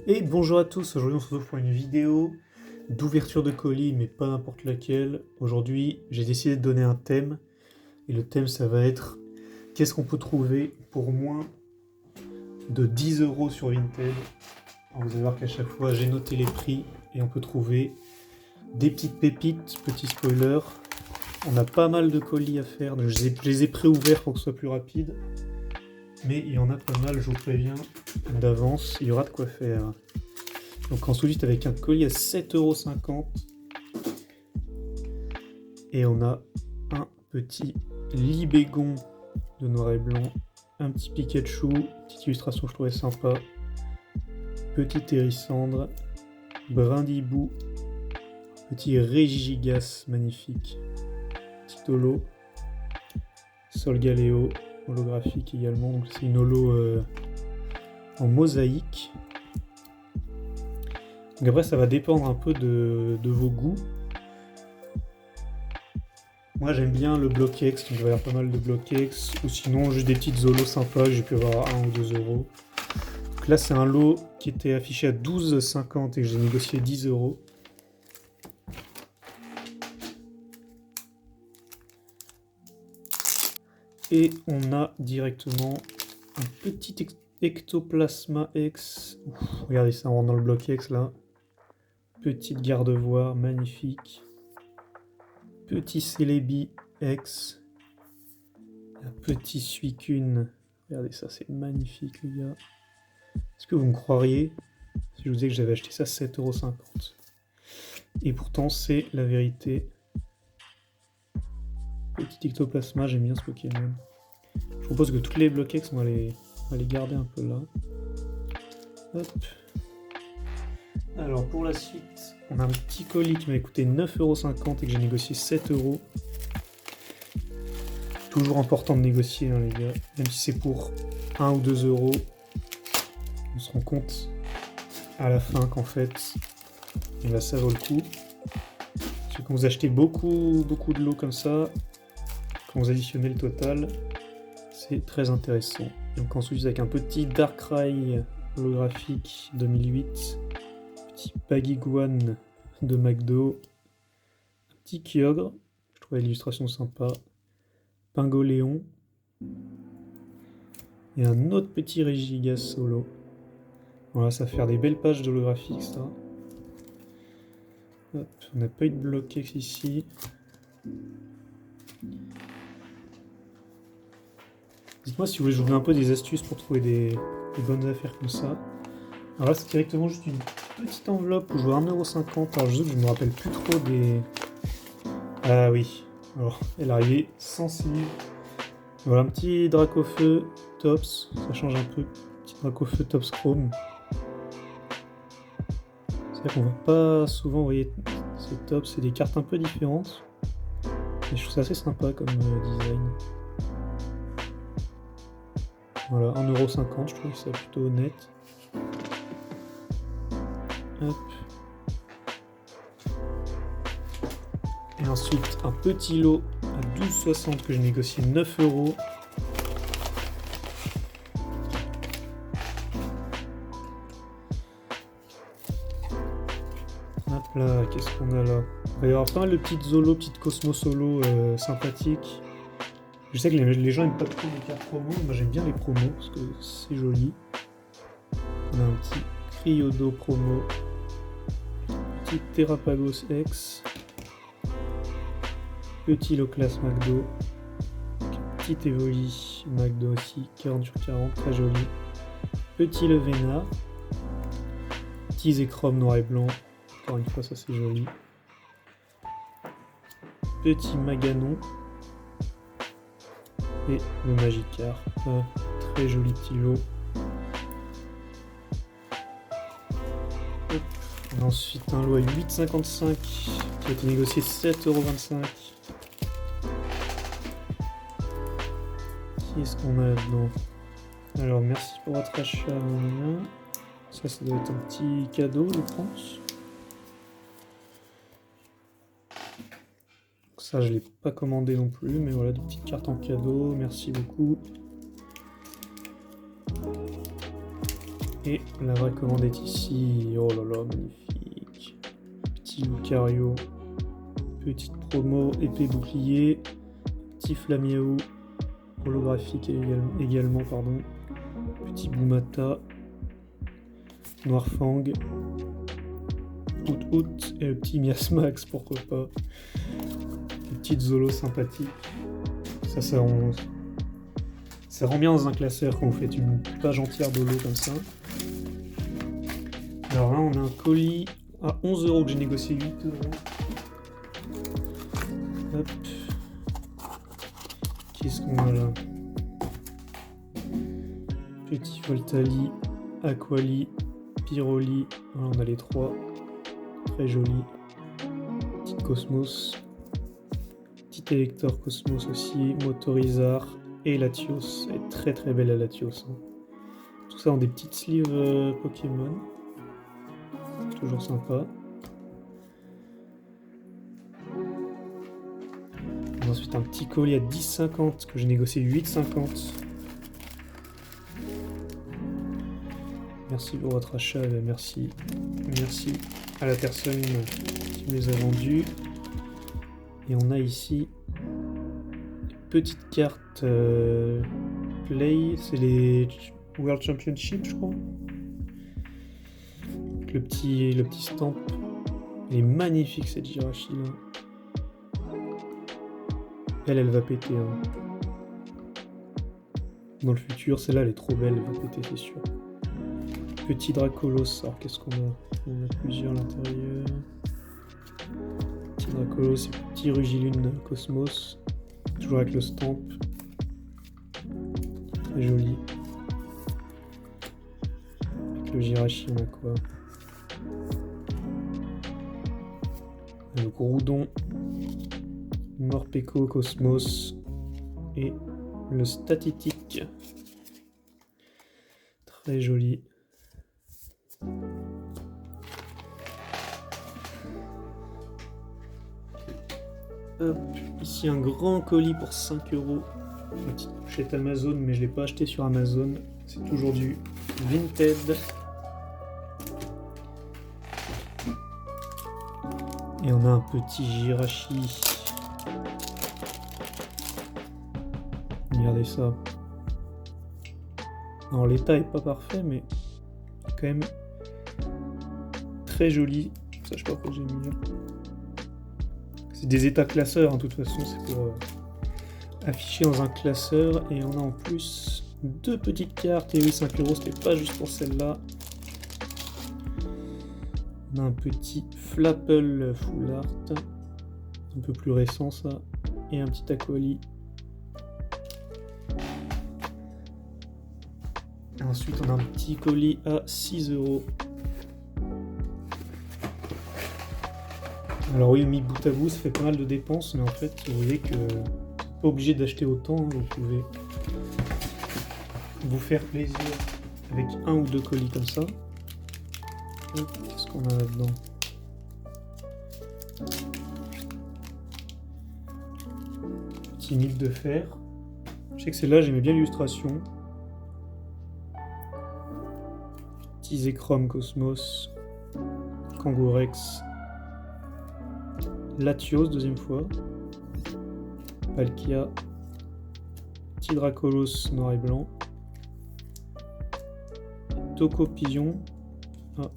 Et bonjour à tous, aujourd'hui on se retrouve pour une vidéo d'ouverture de colis, mais pas n'importe laquelle. Aujourd'hui j'ai décidé de donner un thème, et le thème ça va être qu'est-ce qu'on peut trouver pour moins de 10 € sur Vinted. Alors, vous allez voir qu'à chaque fois j'ai noté les prix, et on peut trouver des petites pépites, petit spoiler. On a pas mal de colis à faire, donc je les ai pré-ouverts pour que ce soit plus rapide. Mais il y en a pas mal, je vous préviens d'avance, il y aura de quoi faire. Donc ensuite avec un colis à 7,50 €. Et on a un petit libégon de noir et blanc. Un petit Pikachu, petite illustration que je trouvais sympa. Petit Hérissandre. Brindibou. Petit Régigas magnifique. Petit holo. Solgaleo, holographique également. Donc c'est une holo en mosaïque. Donc après ça va dépendre un peu de vos goûts. Moi j'aime bien le Block-X, donc il va y avoir pas mal de Block-X, ou sinon juste des petites holos sympas, j'ai pu avoir 1 ou 2 euros. Donc là c'est un lot qui était affiché à 12,50 € et que j'ai négocié 10 €. Et on a directement un petit Ectoplasma X. Ouf, regardez ça, on rentre dans le Block-X là. Petite gardevoir magnifique. Petit Celebi X. Un petit Suicune. Regardez ça, c'est magnifique les gars. Est-ce que vous me croiriez si je vous disais que j'avais acheté ça 7,50 €? Et pourtant c'est la vérité. Petit Ectoplasma, j'aime bien ce Pokémon. Je propose que toutes les Block-X, on va les garder un peu là. Hop. Alors pour la suite, on a un petit colis qui m'a coûté 9,50 € et que j'ai négocié 7 €. Toujours important de négocier hein, les gars, même si c'est pour 1 ou 2 €. On se rend compte à la fin qu'en fait, ça vaut le coup. Parce que quand vous achetez beaucoup de lots comme ça, quand vous additionnez le total, c'est très intéressant. Donc ensuite avec un petit Darkrai holographique 2008, petit Baguiguane de McDo, un petit Kyogre, je trouvais l'illustration sympa, Pingoléon, et un autre petit Régigas solo. Voilà, ça va faire des belles pages d'holographique ça. Hop, on n'a pas eu de Block-X ici. Dites-moi si vous voulez que je vous donne un peu des astuces pour trouver des bonnes affaires comme ça. Alors là c'est directement juste une petite enveloppe où je vois 1,50 €. Alors je me rappelle plus trop des... Ah oui, alors elle est arrivée sans signe. Voilà un petit Dracofeu Tops, ça change un peu. Petit Dracofeu Tops Chrome. C'est vrai qu'on voit pas souvent, vous voyez, ces tops, c'est des cartes un peu différentes. Et je trouve ça assez sympa comme design. Voilà, 1,50 €, je trouve ça plutôt honnête. Hop. Et ensuite, un petit lot à 12,60 € que j'ai négocié 9 €. Hop là, qu'est-ce qu'on a là? Il va y avoir pas mal de petites Zolo, petites Cosmo Solo sympathiques. Je sais que les gens n'aiment pas trop les cartes promo, moi j'aime bien les promos parce que c'est joli. On a un petit Cryodo promo, petit Terrapagos X, petit Loclas McDo, petit Evoli McDo aussi, 40/40, très joli. Petit Levénard, petit Zekrom noir et blanc, encore une fois ça c'est joli. Petit Maganon et le Magikarp, très joli petit lot. Et ensuite un lot à 8,55 € qui a été négocié 7,25 €. Qui est-ce qu'on a là-dedans? Alors merci pour votre achat. Ça doit être un petit cadeau je pense. Ça je l'ai pas commandé non plus, mais voilà des petites cartes en cadeau, merci beaucoup. Et la vraie commande est ici. Oh là là, magnifique. Petit Lucario. Petite promo, épée bouclier. Petit Flamiaou. Holographique également, pardon. Petit Boumata. Noirfang. Out et le petit Miasmax, pourquoi pas. Une petite Zolo sympathique. Ça rend bien dans un classeur quand vous faites une page entière d'holo comme ça. Alors là, on a un colis à 11 € que j'ai négocié 8 €. Hop. Qu'est-ce qu'on a là? Petit Voltali, Aquali, Pyroli. Voilà, on a les trois. Très joli. Petite Cosmos. Petit Elector Cosmos aussi. Motorizar et Latios. Elle est très très belle la Latios. Tout ça en des petites sleeves Pokémon. Toujours sympa. Et ensuite un petit colis à 10,50 que j'ai négocié 8,50. Merci pour votre achat, merci à la personne qui me les a vendus. Et on a ici des petites cartes Play, c'est les World Championship, je crois. Le petit stamp. Elle est magnifique cette Jirachi là. Elle va péter. Hein. Dans le futur, celle-là elle est trop belle, elle va péter, c'est sûr. Petit Dracolos, alors qu'est-ce qu'on a? On a plusieurs à l'intérieur. Petit Dracolos, petit Rugilune Cosmos, toujours avec le stamp. Très joli. Avec le Jirachi, on a quoi? Le Groudon, Morpeko Cosmos et le Statitique. Très joli. Hop, ici un grand colis pour 5 €. Une petite pochette Amazon, mais je ne l'ai pas acheté sur Amazon. C'est toujours du Vinted. Et on a un petit Jirachi. Regardez ça. Alors l'état est pas parfait, mais quand même très joli. Ça, je sais pas pourquoi j'ai mis là. C'est des états classeurs, en toute façon, c'est pour afficher dans un classeur. Et on a en plus 2 petites cartes. Et oui, 5 €, c'était pas juste pour celle-là. On a un petit Flapple Full Art, un peu plus récent ça, et un petit Aquali. Ensuite, on a un petit colis à 6 €. Alors oui, mis bout à bout, ça fait pas mal de dépenses, mais en fait, vous voyez que vous n'êtes pas obligé d'acheter autant, hein, vous pouvez vous faire plaisir avec 1 ou 2 colis comme ça. Qu'est-ce qu'on a là-dedans? Petit mythe de fer. Je sais que celle-là, j'aimais bien l'illustration. Petit Zekrom Cosmos. Kangourex. Latios, deuxième fois. Palkia. Petit Dracolos noir et blanc. Tocopillon. Ah.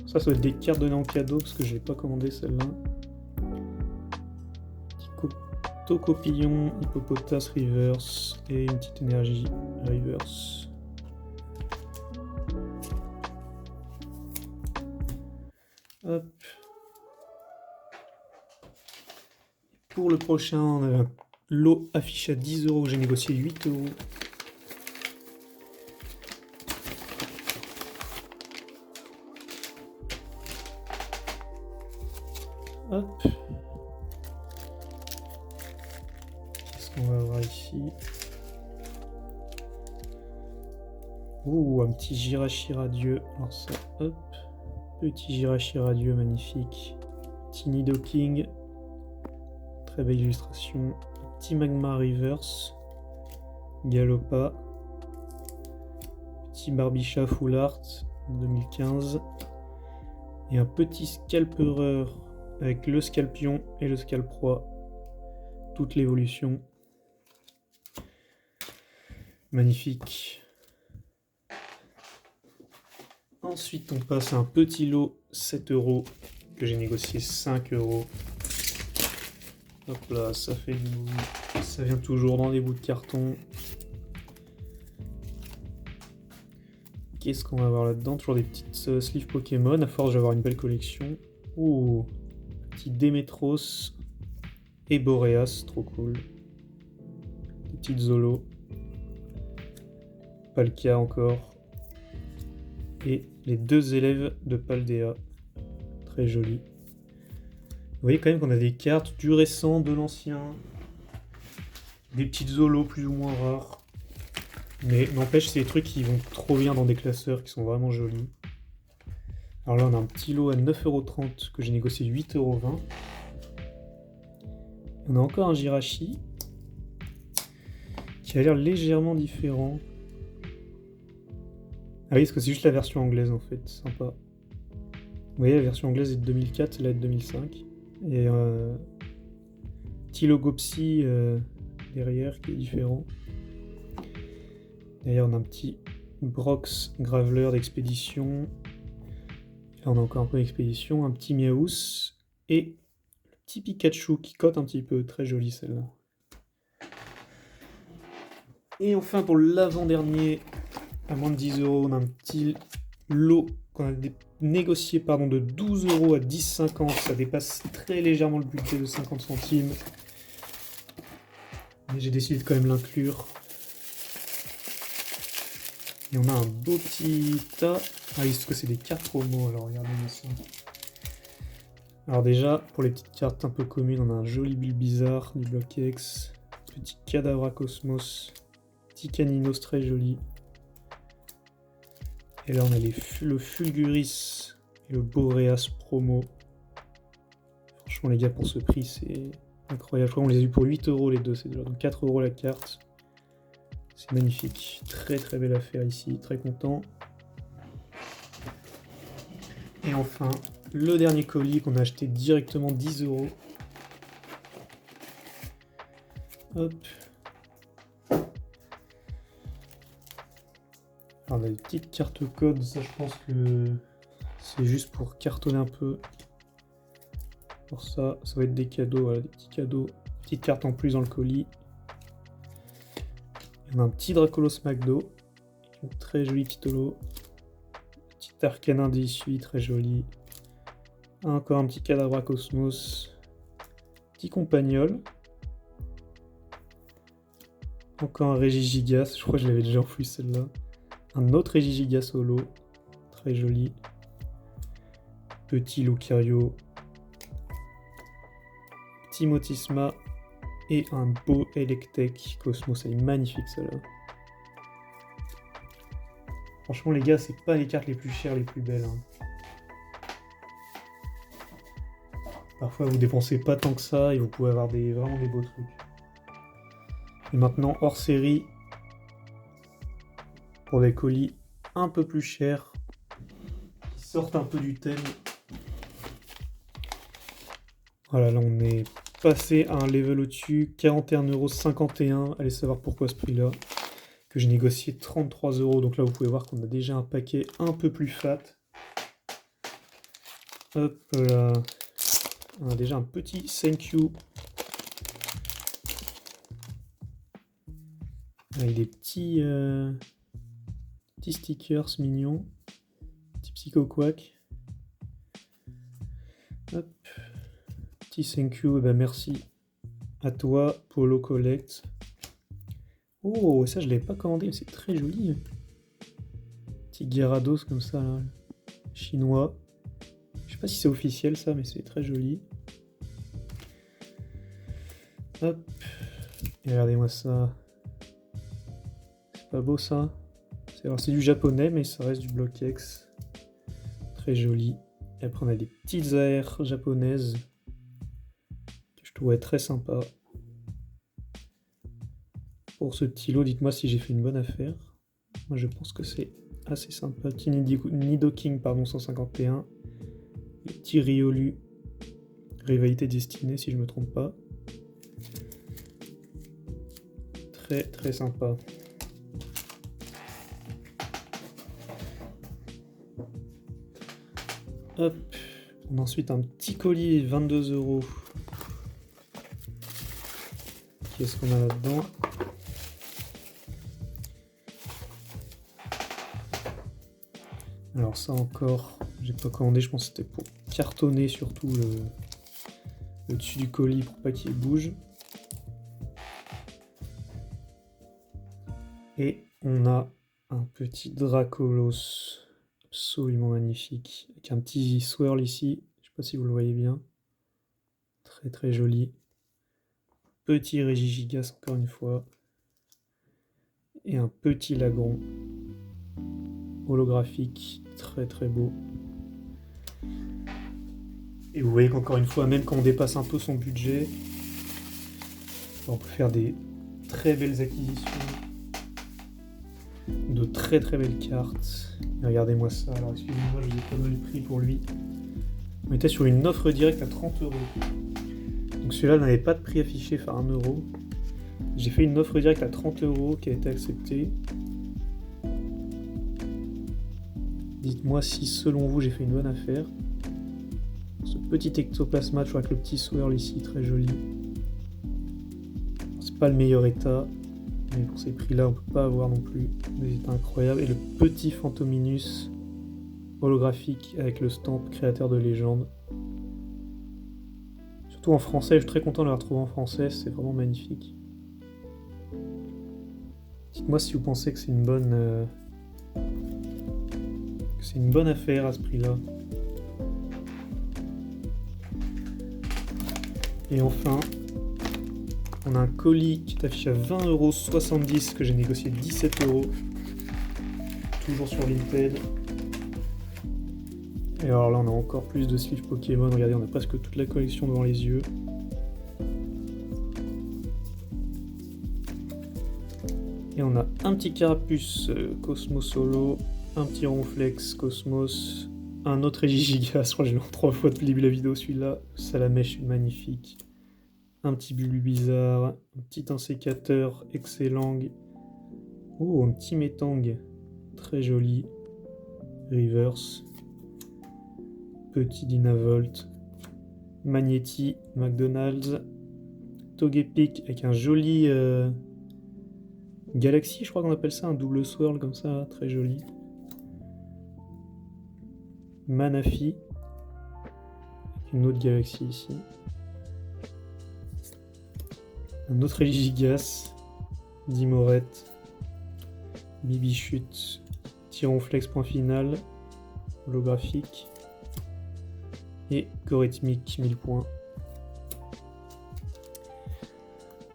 Ça doit être des cartes données en cadeau parce que je n'ai pas commandé celle-là. Tocopillon, Hippopotas Reverse et une petite énergie Reverse. Hop. Pour le prochain, on a un lot affiché à 10 €, j'ai négocié 8 €. Hop. Qu'est-ce qu'on va avoir ici? Ouh, un petit Jirachi radieux. Alors ça, hop. Petit Jirachi radieux, magnifique. Petit Nidoking. Très belle illustration. Petit Magma Reverse. Galopa. petit Barbichat Full Art 2015. Et un petit scalpereur avec le Scalpion et le Scalproie. Toute l'évolution. Magnifique. Ensuite, on passe à un petit lot 7 € que j'ai négocié 5 €. Hop là, ça fait du bruit. Ça vient toujours dans des bouts de carton. Qu'est-ce qu'on va avoir là-dedans? Toujours des petites sleeves Pokémon. À force, je vais avoir une belle collection. Oh, petit Démétros et Boreas, trop cool. Des petites Zolo. Palkia encore. Et les 2 élèves de Paldea. Très joli. Vous voyez quand même qu'on a des cartes du récent, de l'ancien. Des petites Zolo plus ou moins rares. Mais n'empêche, c'est des trucs qui vont trop bien dans des classeurs, qui sont vraiment jolis. Alors là, on a un petit lot à 9,30 € que j'ai négocié 8,20 €. On a encore un Jirachi qui a l'air légèrement différent. Ah oui, parce que c'est juste la version anglaise en fait, sympa. Vous voyez, la version anglaise est de 2004, là est de 2005. Et petit logo Psy derrière qui est différent. D'ailleurs, on a un petit Brox Graveler d'expédition. Là, on a encore un peu d'expédition, un petit Miaous et le petit Pikachu qui cote un petit peu, très joli celle-là. Et enfin, pour l'avant-dernier, à moins de 10 €, on a un petit lot qu'on a négocié de 12 € à 10,50 €. Ça dépasse très légèrement le budget de 50 centimes. Mais j'ai décidé de quand même l'inclure. Et on a un beau petit tas. Ah oui, est-ce que c'est des cartes promo? Alors regardez-moi ça. Alors déjà, pour les petites cartes un peu communes, on a un joli Bulbizarre du bloc X. Petit Kadabra Cosmos. Petit Caninos très joli. Et là, on a le Fulguris et le Boreas promo. Franchement, les gars, pour ce prix, c'est incroyable. Je crois qu'on les a eu pour 8 € les deux. C'est déjà donc 4 € la carte. C'est magnifique. Très très belle affaire ici. Très content. Et enfin, le dernier colis qu'on a acheté directement 10 €. Hop. Alors, on a des petites cartes codes. Ça, je pense que c'est juste pour cartonner un peu. Pour ça, ça va être des cadeaux. Voilà, des petits cadeaux. Petites cartes en plus dans le colis. On a un petit Dracolos Magdo. Une très jolie petite holo. Petit Arcanin d'issue, très joli. Encore un petit Kadabra Cosmos. Petit Compagnol. Encore un Regigigas. Je crois que je l'avais déjà en plus celle-là. Un autre Regigigas holo. Très joli. Petit Lucario. Petit Motisma. Et un beau Electek Cosmos. Elle est magnifique celle-là. Franchement les gars, c'est pas les cartes les plus chères, les plus belles. Hein. Parfois vous dépensez pas tant que ça et vous pouvez avoir vraiment des beaux trucs. Et maintenant hors série, pour des colis un peu plus chers, qui sortent un peu du thème. Voilà, là on est passé à un level au-dessus, 41,51 €. Allez savoir pourquoi ce prix-là. Que j'ai négocié 33 €. Donc là, vous pouvez voir qu'on a déjà un paquet un peu plus fat. Hop là. On a déjà un petit thank you. Avec des petits stickers mignons. Petit Psycho Quack. Hop. Petit thank you. Et ben merci à toi, Polo Collect. Oh, ça je l'avais pas commandé, mais c'est très joli. Petit Gyarados comme ça, là. Chinois. Je sais pas si c'est officiel ça, mais c'est très joli. Hop. Et regardez-moi ça. C'est pas beau ça? Alors c'est du japonais, mais ça reste du bloc X. Très joli. Et après on a des petites AR japonaises. Que je trouvais très sympa. Pour ce petit lot, dites-moi si j'ai fait une bonne affaire. Moi je pense que c'est assez sympa. Petit Nidoking, pardon, 151. Le petit Riolu, Rivalité Destinée, si je me trompe pas. Très très sympa. Hop, on a ensuite un petit colis, 22 €. Qu'est-ce qu'on a là-dedans? Alors ça encore, j'ai pas commandé, je pense que c'était pour cartonner surtout le dessus du colis pour pas qu'il bouge. Et on a un petit Dracolos, absolument magnifique, avec un petit swirl ici, je sais pas si vous le voyez bien, très très joli. Petit Regigigas encore une fois, et un petit Lagron, holographique, très très beau. Et vous voyez qu'encore une fois, même quand on dépasse un peu son budget, on peut faire des très belles acquisitions, de très très belles cartes. Et regardez-moi ça, alors excusez-moi, je vous ai pas donné le prix pour lui. On était sur une offre directe à 30 €. Donc celui-là n'avait pas de prix affiché, enfin 1 €. J'ai fait une offre directe à 30 € qui a été acceptée. Dites-moi si selon vous j'ai fait une bonne affaire. Ce petit ectoplasma, je vois avec le petit swirl ici, très joli. C'est pas le meilleur état, mais pour ces prix-là, on peut pas avoir non plus des états incroyables. Et le petit Phantominus holographique avec le stamp créateur de légende. Surtout en français, je suis très content de le retrouver en français, c'est vraiment magnifique. Dites-moi si vous pensez que c'est une bonne affaire à ce prix-là. Et enfin, on a un colis qui est affiché à 20,70 € que j'ai négocié 17 €. Toujours sur Vinted. Et alors là, on a encore plus de sleeves Pokémon. Regardez, on a presque toute la collection devant les yeux. Et on a un petit Carapuce Cosmos Holo, un petit Ronflex Cosmos, un autre Regigigas, je crois que j'ai lu 3 fois depuis le début de la vidéo celui-là, Salamèche magnifique, un petit Bulbizarre, un petit Insécateur excellent, oh un petit Metang, très joli, Reverse, petit Dynavolt, Magnéti, McDonald's, Togepic avec un joli Galaxy, je crois qu'on appelle ça, un double swirl comme ça, très joli. Manafi, avec une autre galaxie ici. Un autre Regigigas, Dimorette, Bibichute, Tyronflex point final, holographique, et Gorithmic 1000 points.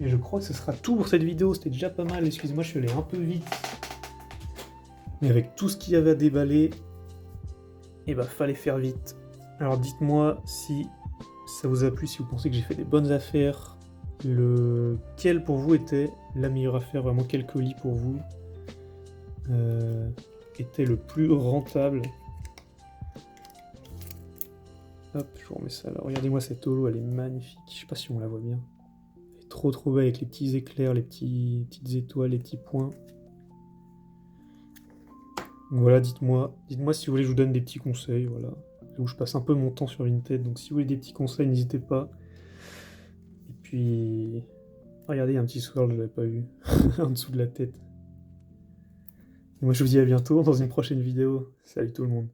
Et je crois que ce sera tout pour cette vidéo, c'était déjà pas mal, excusez-moi je suis allé un peu vite. Mais avec tout ce qu'il y avait à déballer, et bah fallait faire vite. Alors dites-moi si ça vous a plu, si vous pensez que j'ai fait des bonnes affaires. Quelle pour vous était la meilleure affaire, vraiment quel colis pour vous était le plus rentable. Hop, je vous remets ça là. Regardez-moi cette holo, elle est magnifique. Je sais pas si on la voit bien. Elle est trop belle avec les petits éclairs, les petites étoiles, les petits points. Donc voilà, dites-moi si vous voulez que je vous donne des petits conseils, voilà. Où je passe un peu mon temps sur Vinted, donc si vous voulez des petits conseils, n'hésitez pas. Et puis, regardez, il y a un petit swirl, je l'avais pas vu, en dessous de la tête. Et moi je vous dis à bientôt dans une prochaine vidéo. Salut tout le monde.